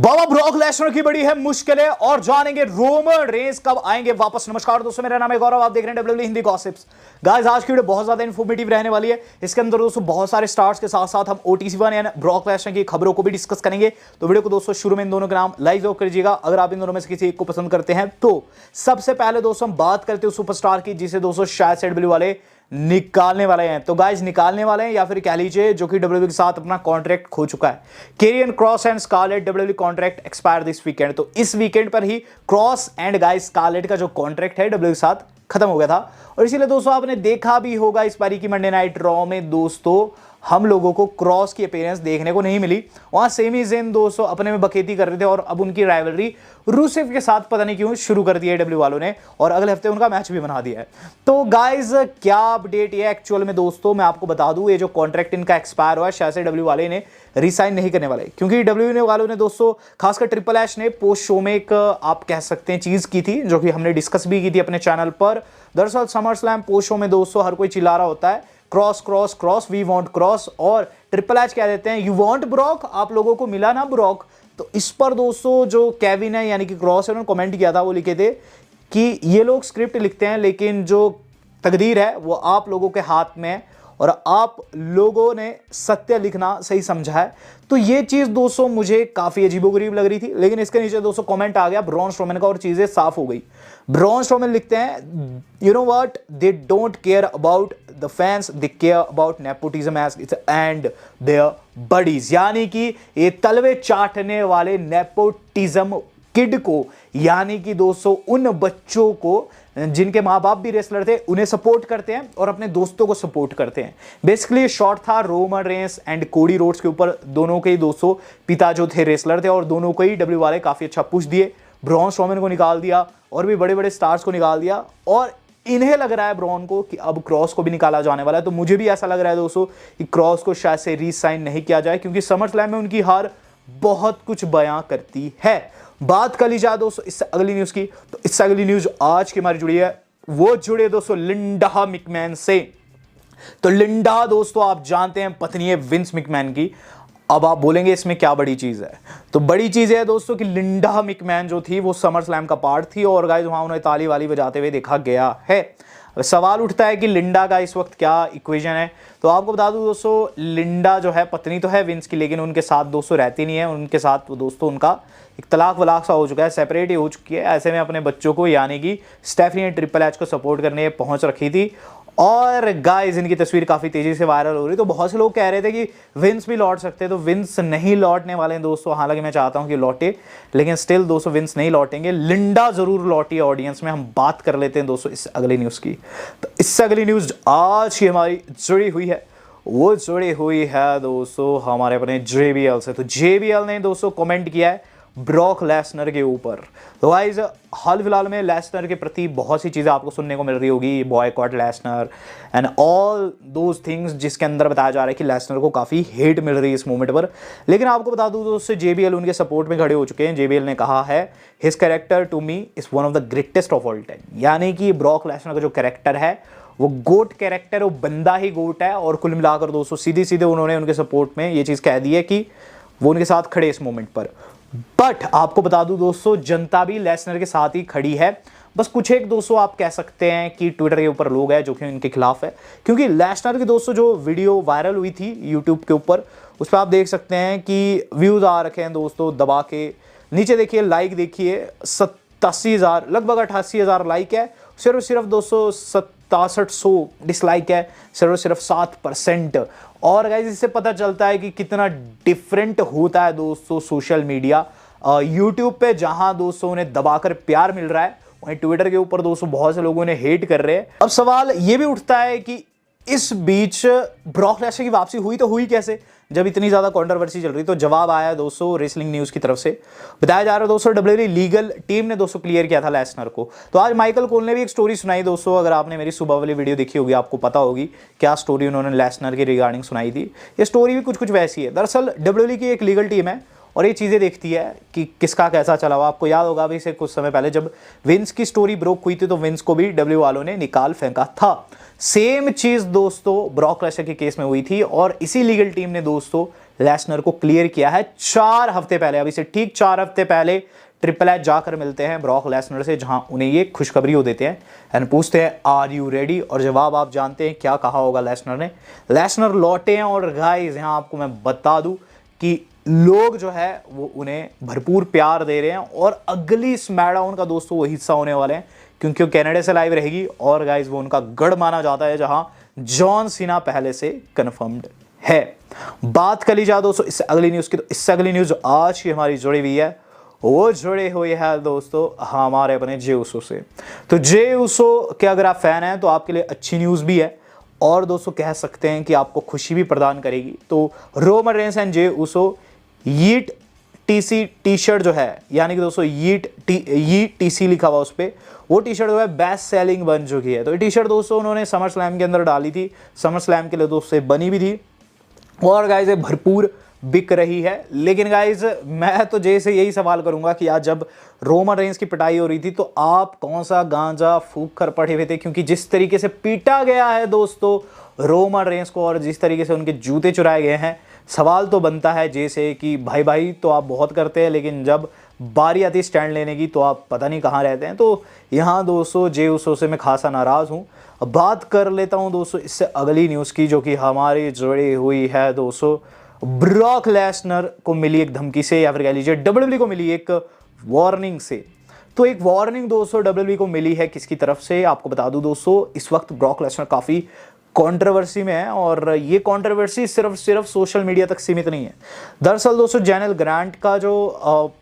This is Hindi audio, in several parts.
बाबा ब्रॉक लेसनर की बड़ी है मुश्किलें और जानेंगे रोमन रेंस कब आएंगे वापस। नमस्कार दोस्तों, मेरा नाम है गौरव, आप देख रहे हैं डब्ल्यूडब्ल्यूई हिंदी गॉसिप्स। गाइस, आज की वीडियो बहुत ज्यादा इन्फॉर्मेटिव रहने वाली है। इसके अंदर दोस्तों बहुत सारे स्टार्स के साथ साथ हम OTC1 यानी ब्रॉक लेसनर की खबरों को भी डिस्कस करेंगे। तो वीडियो को दोस्तों शुरू में इन दोनों के नाम लाइक जरूर कीजिएगा अगर आप इन दोनों में से किसी एक को पसंद करते हैं। तो सबसे पहले दोस्तों हम बात करते हैं सुपरस्टार की, जिसे दोस्तों शायद से डब्ल्यू वाले निकालने वाले हैं। तो गाइस, निकालने वाले हैं या फिर कह लीजिए जो कि डब्ल्यूडब्ल्यूई के साथ अपना कॉन्ट्रैक्ट खो चुका है। Karrion Kross and Scarlett WWE contract expire this weekend. तो इस वीकेंड पर ही क्रॉस एंड गाइस स्कारलेट का जो कॉन्ट्रैक्ट है डब्ल्यूडब्ल्यूई के साथ खत्म हो गया था। और इसीलिए दोस्तों आपने देखा भी होगा इस बारी की मंडे नाइट रॉ में दोस्तों हम लोगों को क्रॉस की अपीयरेंस देखने को नहीं मिली। वहां सेमी ज़ेन दोस्तों अपने में बखेती कर रहे थे और अब उनकी राइवलरी रूसेफ के साथ पता नहीं क्यों शुरू कर दी है डब्ल्यू वालों ने, और अगले हफ्ते उनका मैच भी बना दिया है। तो गाइज क्या अपडेट ये एक्चुअल में दोस्तों मैं आपको बता दूं, ये जो कॉन्ट्रैक्ट इनका एक्सपायर हुआ है शायद से डब्ल्यू वाले ने रिसाइन नहीं करने वाले, क्योंकि डब्ल्यू वालों ने दोस्तों खासकर ट्रिपल एच ने पोस्ट शो में एक आप कह सकते हैं चीज की थी जो कि हमने डिस्कस भी की थी अपने चैनल पर। दरअसल समर स्लैम पोस्ट शो में दोस्तों हर कोई चिल्ला रहा होता है cross cross cross, we want cross, और ट्रिपल एच कह देते हैं यू वांट ब्रॉक, आप लोगों को मिला ना ब्रॉक। तो इस पर दोस्तों जो केविन है यानी कि क्रॉस है, उन्होंने कमेंट किया था, वो लिखे थे कि ये लोग स्क्रिप्ट लिखते हैं लेकिन जो तकदीर है वो आप लोगों के हाथ में है और आप लोगों ने सत्य लिखना सही समझा है। तो ये चीज दोस्तों मुझे काफी अजीबोगरीब लग रही थी, लेकिन इसके नीचे दोस्तों कमेंट आ गया ब्रॉन स्ट्रोमैन का और चीजें साफ हो गई। ब्रॉन स्ट्रोमैन लिखते हैं you know what, they don't care about the fans, they care about nepotism and their buddies. यानी कि ये तलवे चाटने वाले नेपोटिज्म किड को, यानी कि दोस्तों उन बच्चों को जिनके माँ बाप भी रेसलर थे, उन्हें सपोर्ट करते हैं और अपने दोस्तों को सपोर्ट करते हैं। बेसिकली शॉट था Roman Reigns and Cody Rhodes के ऊपर। दोनों के ही दोस्तों पिता जो थे रेसलर थे और दोनों को ही डब्ल्यू वाले काफी अच्छा पुश दिए। ब्रॉन स्ट्रोमैन को निकाल दिया और भी बड़े बड़े स्टार्स को निकाल दिया, और इन्हें लग रहा है ब्रॉन को कि अब क्रॉस को भी निकाला जाने वाला है। तो मुझे भी ऐसा लग रहा है दोस्तों कि क्रॉस को शायद से रीसाइन नहीं किया जाए, क्योंकि समर स्लैम में उनकी हार बहुत कुछ बयां करती है। बात कर ली जाए दोस्तों इससे अगली न्यूज की, तो इससे अगली न्यूज आज की हमारी जुड़ी है, वो जुड़े दोस्तों लिंडा मिकमैन से। तो लिंडा दोस्तों आप जानते हैं पत्नी है विंस मिकमैन की। अब आप बोलेंगे इसमें क्या बड़ी चीज है, तो बड़ी चीज है दोस्तों कि लिंडा मिकमैन जो थी वो समर स्लैम का पार्ट थी और गाइस वहां उन्हें ताली वाली बजाते हुए देखा गया है। सवाल उठता है कि लिंडा का इस वक्त क्या इक्वेशन है। तो आपको बता दूं दोस्तों, लिंडा जो है पत्नी तो है विंस की, लेकिन उनके साथ दोस्तों रहती नहीं है। उनके साथ दोस्तों उनका एक तलाक वलाक सा हो चुका है, सेपरेट ही हो चुकी है। ऐसे में अपने बच्चों को यानी कि स्टेफनी ने ट्रिपल एच को सपोर्ट करने पहुंच रखी थी। और गाइस इनकी तस्वीर काफी तेजी से वायरल हो रही, तो बहुत से लोग कह रहे थे कि विंस भी लौट सकते हैं। तो विंस नहीं लौटने वाले हैं दोस्तों, हालांकि मैं चाहता हूं कि लौटे, लेकिन स्टिल दोस्तों विंस नहीं लौटेंगे। लिंडा जरूर लौटी है ऑडियंस में। हम बात कर लेते हैं दोस्तों इससे अगली न्यूज की। तो इससे अगली न्यूज आज की हमारी जुड़ी हुई है, वो जुड़ी हुई है दोस्तों हमारे अपने JBL से। तो JBL ने दोस्तों कमेंट किया है ब्रॉक लेसनर के ऊपर। तो गाइस हाल फिलहाल में लेसनर के प्रति बहुत सी चीज़ें आपको सुनने को मिल रही होगी, boycott Lesnar and all those things, जिसके अंदर बताया जा रहा है कि लेसनर को काफ़ी हेट मिल रही है इस मोमेंट पर। लेकिन आपको बता दूं दोस्तों JBL उनके सपोर्ट में खड़े हो चुके हैं। JBL ने कहा है his character to me is one of the greatest of all time, यानी कि ब्रॉक लेसनर का जो कैरेक्टर है वो गोट कैरेक्टर, वो बंदा ही गोट है। और कुल मिलाकर दोस्तों सीधे सीधे उन्होंने उनके सपोर्ट में ये चीज़ कह दी है कि वो उनके साथ खड़े इस मोमेंट पर। बट आपको बता दूं दोस्तों जनता भी लेसनर के साथ ही खड़ी है। बस कुछ एक दोस्तों आप कह सकते हैं कि ट्विटर के ऊपर लोग हैं जो कि इनके खिलाफ है, क्योंकि लेसनर की दोस्तों जो वीडियो वायरल हुई थी यूट्यूब के ऊपर, उस पर आप देख सकते हैं कि व्यूज आ रखे हैं दोस्तों दबा के। नीचे देखिए लाइक देखिए 87,000 लगभग 88,000 लाइक है, सिर्फ दोस्तों 6700 डिसलाइक है, सिर्फ 7%। और गाइस इससे पता चलता है कि कितना डिफरेंट होता है दोस्तों सोशल मीडिया। यूट्यूब पे जहां दोस्तों उन्हें दबाकर प्यार मिल रहा है, वहीं ट्विटर के ऊपर दोस्तों बहुत से लोगों ने हेट कर रहे हैं। अब सवाल ये भी उठता है कि इस बीच ब्रॉक लेसनर की वापसी हुई तो हुई कैसे, जब इतनी ज्यादा कंट्रोवर्सी चल रही। तो जवाब आया दोस्तों रेसलिंग न्यूज की तरफ से। बताया जा रहा है दोस्तों डब्ल्यूडब्ल्यूई लीगल टीम ने दोस्तों क्लियर किया था लेसनर को। तो आज माइकल कोल ने भी एक स्टोरी सुनाई दोस्तों, अगर आपने मेरी सुबह वाली वीडियो देखी होगी आपको पता होगी क्या स्टोरी उन्होंने लेसनर की रिगार्डिंग सुनाई थी। ये स्टोरी भी कुछ वैसी है। दरअसल डब्ल्यूडब्ल्यूई की एक लीगल टीम है और ये चीज़ें देखती है कि किसका कैसा चला हुआ। आपको याद होगा अभी से कुछ समय पहले जब विंस की स्टोरी ब्रोक हुई थी तो विंस को भी डब्ल्यू वालों ने निकाल फेंका था। सेम चीज़ दोस्तों ब्रॉक लेसनर के केस में हुई थी और इसी लीगल टीम ने दोस्तों लेसनर को क्लियर किया है 4 हफ्ते पहले। अभी से ठीक 4 हफ्ते पहले ट्रिपल एच जाकर मिलते हैं ब्रॉक लेसनर से, जहां उन्हें ये खुशखबरी हो देते हैं एंड पूछते हैं आर यू रेडी। और जवाब आप जानते हैं क्या कहा होगा लेसनर ने। लेसनर लौटे हैं और गाइस यहां आपको मैं बता दूं कि लोग जो है वो उन्हें भरपूर प्यार दे रहे हैं और अगली स्मैकडाउन का दोस्तों वो हिस्सा होने वाले हैं, क्योंकि वो कनाडा से लाइव रहेगी और गाइस वो उनका गढ़ माना जाता है जहां जॉन सीना पहले से कंफर्म्ड है। बात कर ली जाए दोस्तों इससे अगली न्यूज़ की, तो इससे अगली न्यूज़ जो आज की हमारी जुड़ी हुई है वो जुड़े हुए है दोस्तों हमारे अपने जे उसो से। तो जे उसो के अगर आप फैन हैं तो आपके लिए अच्छी न्यूज़ भी है और दोस्तों कह सकते हैं कि आपको खुशी भी प्रदान करेगी। तो Roman Reigns and J Uso yeet TC T shirt जो है, यानी कि दोस्तों यीट टीसी लिखा हुआ उस पर, वो टी शर्ट जो है बेस्ट सेलिंग बन चुकी है। तो ये टी शर्ट दोस्तों उन्होंने समर स्लैम के अंदर डाली थी, समर स्लैम के लिए दोस्तों बनी भी थी और गाइस ये भरपूर बिक रही है। लेकिन गाइस मैं तो जैसे यही सवाल करूंगा कि आज जब रोमन रेंस की पिटाई हो रही थी तो आप कौन सा गांजा फूंक कर पड़े हुए थे, क्योंकि जिस तरीके से पीटा गया है दोस्तों रोमन रेंस को और जिस तरीके से उनके जूते चुराए गए हैं, सवाल तो बनता है जैसे कि भाई भाई तो आप बहुत करते हैं लेकिन जब बारी आती स्टैंड लेने की तो आप पता नहीं कहाँ रहते हैं। तो यहाँ दोस्तों जे उसो से मैं खासा नाराज़ हूँ। अब बात कर लेता हूँ दोस्तों इससे अगली न्यूज़ की, जो कि हमारी जुड़ी हुई है दोस्तों ब्रॉक लेसनर को मिली एक धमकी से, या फिर कह लीजिए डब्ल्यूडब्ल्यूई को मिली एक वार्निंग से। तो एक वार्निंग दोस्तों डब्ल्यूडब्ल्यूई को मिली है किसकी तरफ से, आपको बता दूं दोस्तों इस वक्त ब्रॉक लेसनर काफ़ी कंट्रोवर्सी में है और ये कंट्रोवर्सी सिर्फ सोशल मीडिया तक सीमित नहीं है। दरअसल दोस्तों जैनल ग्रांट का जो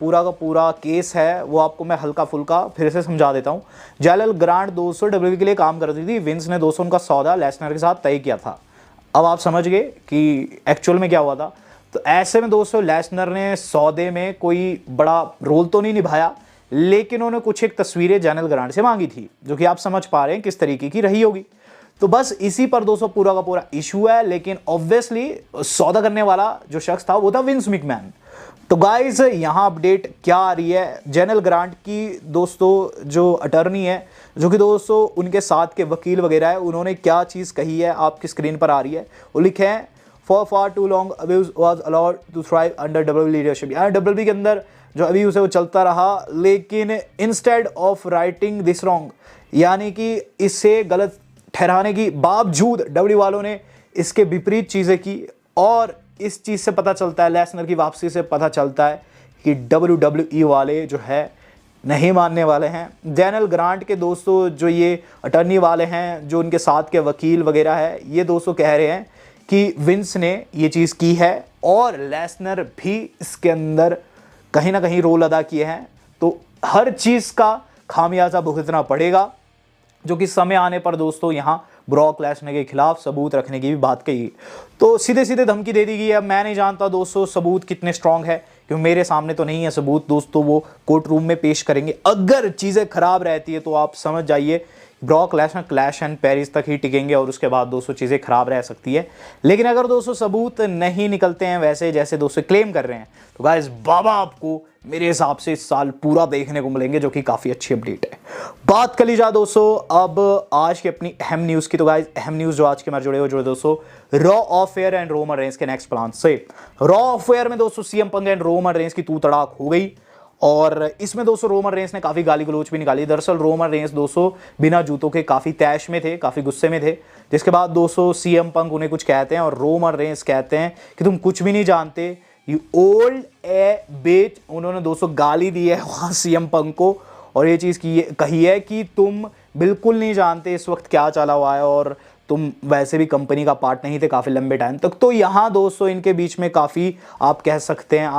पूरा का पूरा केस है वो आपको मैं हल्का फुल्का फिर से समझा देता हूँ। जैनल ग्रांट दोस्तों डब्ल्यूडब्ल्यूई के लिए काम करती थी, विंस ने दोस्तों उनका सौदा लेसनर के साथ तय किया था। अब आप समझ गए कि एक्चुअल में क्या हुआ था। तो ऐसे में दोस्तों लेसनर ने सौदे में कोई बड़ा रोल तो नहीं निभाया, लेकिन उन्होंने कुछ एक तस्वीरें जैनल ग्रांट से मांगी थी, जो कि आप समझ पा रहे हैं किस तरीके की रही होगी। तो बस इसी पर दोस्तों पूरा का पूरा इशू है, लेकिन ऑब्वियसली सौदा करने वाला जो शख्स था वो था विंस मैकमैन। तो गाइस यहाँ अपडेट क्या आ रही है, जैनल ग्रांट की दोस्तों जो अटर्नी है, जो कि दोस्तों उनके साथ के वकील वगैरह है, उन्होंने क्या चीज़ कही है आपकी स्क्रीन पर आ रही है। वो लिखे हैं for far too long abuse was allowed to thrive under WWE leadership. यानी डब्ल्यूडब्ल्यूई के अंदर जो अब्यूज है वो चलता रहा, लेकिन instead of writing this wrong, यानी कि इसे गलत ठहराने की बावजूद डब्ल्यू वालों ने इसके विपरीत चीज़ें की। और इस चीज़ से पता चलता है, लेसनर की वापसी से पता चलता है कि डब्ल्यूडब्ल्यूई वाले जो है नहीं मानने वाले हैं। जैनल ग्रांट के दोस्तों जो ये अटर्नी वाले हैं, जो उनके साथ के वकील वगैरह है, ये दोस्तों कह रहे हैं कि विंस ने ये चीज़ की है और लेसनर भी इसके अंदर कहीं ना कहीं रोल अदा किए हैं। तो हर चीज़ का खामियाजा भुगतना पड़ेगा, जो कि समय आने पर दोस्तों यहाँ ब्रॉक लेसनर के खिलाफ सबूत रखने की भी बात कही। तो सीधे सीधे धमकी दे दी गई है। मैं नहीं जानता दोस्तों सबूत कितने स्ट्रांग है, क्योंकि मेरे सामने तो नहीं है सबूत दोस्तों, वो कोर्ट रूम में पेश करेंगे। अगर चीज़ें खराब रहती है तो आप समझ जाइए Brock Lesnar clash and Paris तक ही टिकेंगे और उसके बाद दोस्तों चीज़ें खराब रह सकती है। लेकिन अगर दोस्तों सबूत नहीं निकलते हैं वैसे जैसे दोस्तों क्लेम कर रहे हैं, तो गाइस बाबा आपको मेरे हिसाब से इस साल पूरा देखने को मिलेंगे, जो कि काफ़ी अच्छी अपडेट है। बात कर ली जाए दोस्तों अब आज की अपनी अहम न्यूज़ की, तो गाइस अहम न्यूज़ जो आज के हमारे जुड़े हुए दोस्तों raw affair and Roman Reigns के नेक्स्ट प्लान से। रॉ अफेयर में दोस्तों सीएम पंग एंड रोमन रेंस की तू तड़ाक हो गई और इसमें दोस्तों रोमन रेंस ने काफ़ी गाली गलोच भी निकाली। दरअसल रोमन रेंस दोस्तों बिना जूतों के काफ़ी तैश में थे, काफ़ी गुस्से में थे, जिसके बाद दोस्तों सीएम पंग उन्हें कुछ कहते हैं और रोमन रेंस कहते हैं कि तुम कुछ भी नहीं जानते, यू ओल्ड ए बेच। उन्होंने दोस्तों गाली दी है वहाँ सीएम पंग को और ये चीज़ कही है कि तुम बिल्कुल नहीं जानते इस वक्त क्या चला हुआ है और तुम वैसे भी कंपनी का पार्ट नहीं थे काफ़ी लंबे टाइम तक। तो यहाँ दोस्तों इनके बीच में काफ़ी आप कह सकते हैं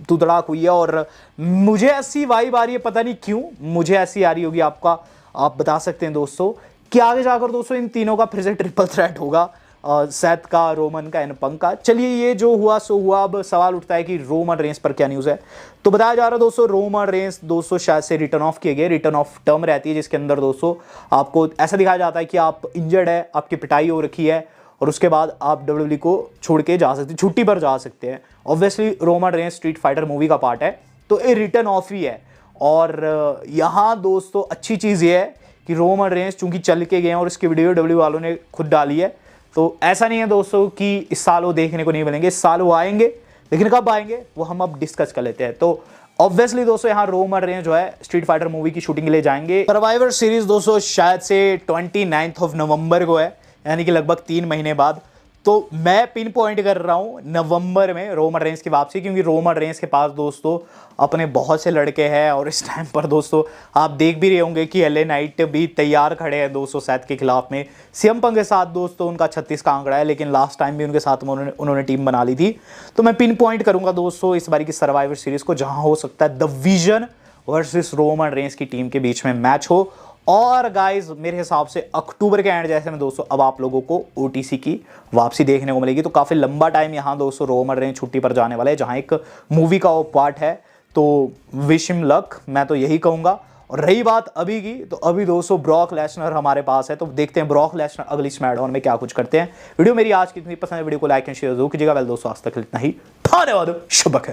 तू तड़ाक हुई है और मुझे ऐसी वाइब आ रही है, पता नहीं क्यों मुझे ऐसी आ रही होगी, आप बता सकते हैं दोस्तों कि आगे जाकर दोस्तों इन तीनों का फिर से ट्रिपल थ्रेट होगा, सेथ का, रोमन का एंड पंग का। चलिए ये जो हुआ सो हुआ। अब सवाल उठता है कि रोमन रेंस पर क्या न्यूज़ है। तो बताया जा रहा है दोस्तों रोमन रेंस दोस्तों शायद से रिटर्न ऑफ किए गए। रिटर्न ऑफ टर्म रहती है जिसके अंदर दोस्तों आपको ऐसा दिखाया जाता है कि आप इंजर्ड है, आपकी पिटाई हो रखी है और उसके बाद आप डब्ल्यूडब्ल्यूई को छोड़ के जा सकते, छुट्टी पर जा सकते हैं। Obviously Roman Reigns street fighter movie का पार्ट है, तो ये रिटर्न ऑफ ही है। और यहाँ दोस्तों अच्छी चीज़ ये है कि रोमन रेंस चूंकि चल के गए हैं और इसकी वीडियो डब्ल्यू वालों ने खुद डाली है, तो ऐसा नहीं है दोस्तों कि इस साल वो देखने को नहीं मिलेंगे, इस साल वो आएंगे, लेकिन कब आएंगे वो हम अब डिस्कस कर लेते हैं। तो ऑब्वियसली दोस्तों यहाँ रोमन रेंज जो है स्ट्रीट फाइटर मूवी की शूटिंग के लिए जाएंगे। सर्वाइवर सीरीज दोस्तों शायद से 29 नवंबर को है, यानी कि लगभग 3 महीने बाद। तो मैं पिन पॉइंट कर रहा हूँ नवंबर में रोमन रेंज की वापसी, क्योंकि रोमन रेंज के पास दोस्तों अपने बहुत से लड़के हैं और इस टाइम पर दोस्तों आप देख भी रहे होंगे कि एलए नाइट भी तैयार खड़े हैं दोस्तों सेथ के खिलाफ में। सीएम पंक के साथ दोस्तों उनका 36 का आंकड़ा है, लेकिन लास्ट टाइम भी उनके साथ उन्होंने टीम बना ली थी। तो मैं पिन पॉइंट करूंगा दोस्तों इस बारी की सर्वाइवर सीरीज को, जहां हो सकता है the vision versus Roman Reigns की टीम के बीच में मैच हो। और गाइज मेरे हिसाब से अक्टूबर के एंड जैसे में दोस्तों अब आप लोगों को ओटीसी की वापसी देखने को मिलेगी। तो काफ़ी लंबा टाइम यहाँ दोस्तों रोमन रेंज छुट्टी पर जाने वाले हैं, जहाँ एक मूवी का वो पार्ट है। तो विश हिम लक, मैं तो यही कहूँगा। और रही बात अभी की, तो अभी दोस्तों ब्रॉक लेसनर हमारे पास है, तो देखते हैं ब्रॉक लेसनर अगली स्मैकडाउन में क्या कुछ करते हैं। वीडियो मेरी आज की इतनी पसंद है, वीडियो को लाइक एंड शेयर जरूर कीजिएगा। वेल दोस्तों आज तक इतना ही, धन्यवाद, शुभ है।